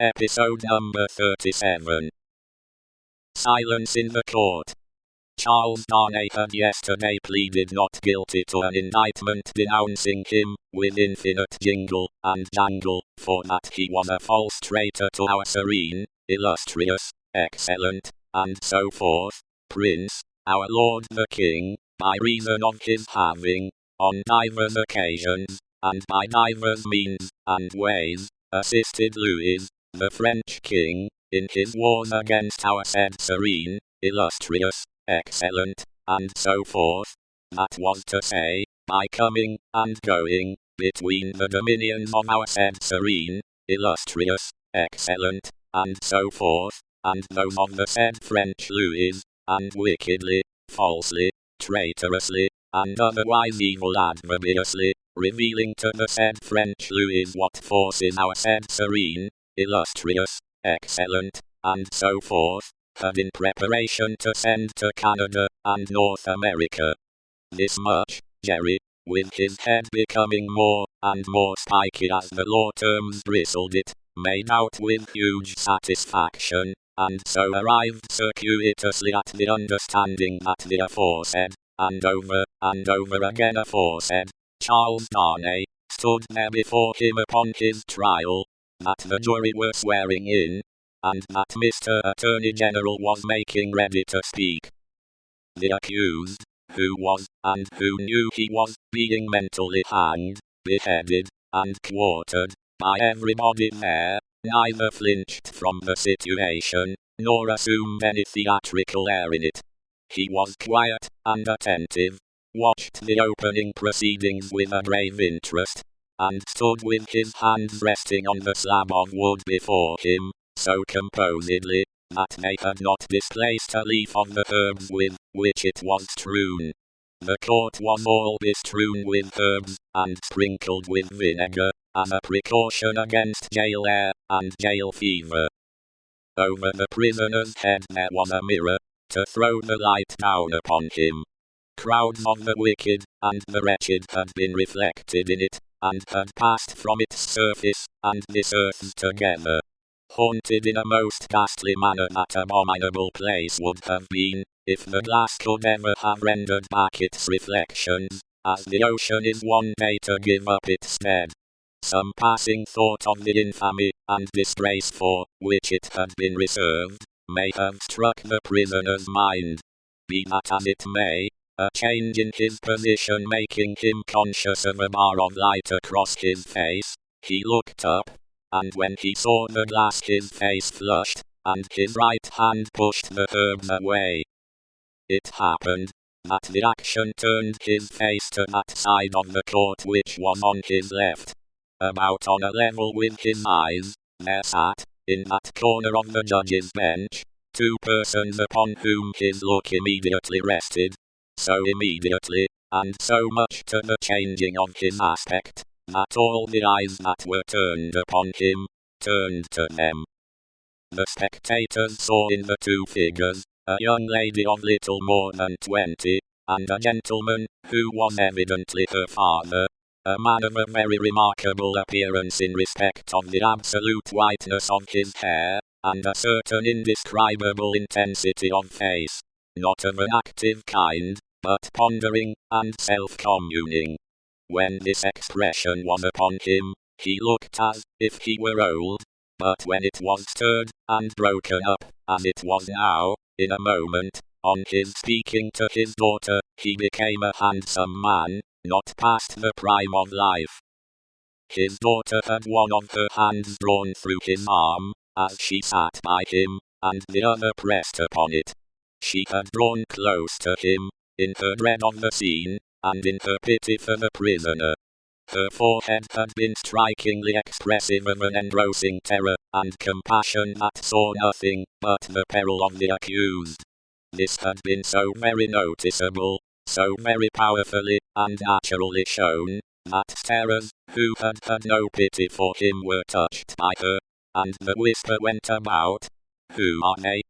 Episode number 37. Silence in the court. Charles Darnay had yesterday pleaded not guilty to an indictment denouncing him, with infinite jingle and jangle, for that he was a false traitor to our serene, illustrious, excellent, and so forth, Prince, our Lord the King, by reason of his having, on divers occasions, and by divers means and ways, assisted Louis, the French King, in his wars against our said serene, illustrious, excellent, and so forth, that was to say, by coming and going between the dominions of our said serene, illustrious, excellent, and so forth, and those of the said French Louis, and wickedly, falsely, traitorously, and otherwise evil adverbiously, revealing to the said French Louis what forces our said serene, illustrious, excellent, and so forth, had in preparation to send to Canada and North America. This much, Jerry, with his head becoming more and more spiky as the law terms bristled it, made out with huge satisfaction, and so arrived circuitously at the understanding that the aforesaid, and over again aforesaid, Charles Darnay, stood there before him upon his trial, that the jury were swearing in, and that Mr. Attorney General was making ready to speak. The accused, who was, and who knew he was, being mentally hanged, beheaded, and quartered, by everybody there, neither flinched from the situation, nor assumed any theatrical air in it. He was quiet and attentive, watched the opening proceedings with a grave interest, and stood with his hands resting on the slab of wood before him, so composedly, that they had not displaced a leaf of the herbs with which it was strewn. The court was all bestrewn with herbs, and sprinkled with vinegar, as a precaution against jail air and jail fever. Over the prisoner's head there was a mirror, to throw the light down upon him. Crowds of the wicked and the wretched had been reflected in it, and had passed from its surface and this earth's together. Haunted in a most ghastly manner that abominable place would have been, if the glass could ever have rendered back its reflections, as the ocean is one day to give up its dead. Some passing thought of the infamy and disgrace for which it had been reserved, may have struck the prisoner's mind. Be that as it may, a change in his position making him conscious of a bar of light across his face, he looked up, and when he saw the glass his face flushed, and his right hand pushed the herbs away. It happened that the action turned his face to that side of the court which was on his left. About on a level with his eyes, there sat, in that corner of the judge's bench, two persons upon whom his look immediately rested. So immediately, and so much to the changing of his aspect, that all the eyes that were turned upon him, turned to them. The spectators saw in the two figures, a young lady of little more than 20, and a gentleman, who was evidently her father, a man of a very remarkable appearance in respect of the absolute whiteness of his hair, and a certain indescribable intensity of face, not of an active kind, but pondering and self-communing. When this expression was upon him, he looked as if he were old, but when it was stirred and broken up, as it was now, in a moment, on his speaking to his daughter, he became a handsome man, not past the prime of life. His daughter had one of her hands drawn through his arm, as she sat by him, and the other pressed upon it. She had drawn close to him, in her dread of the scene, and in her pity for the prisoner. Her forehead had been strikingly expressive of an engrossing terror and compassion that saw nothing but the peril of the accused. This had been so very noticeable, so very powerfully and naturally shown, that starers, who had had no pity for him, were touched by her, and the whisper went about, "Who are they?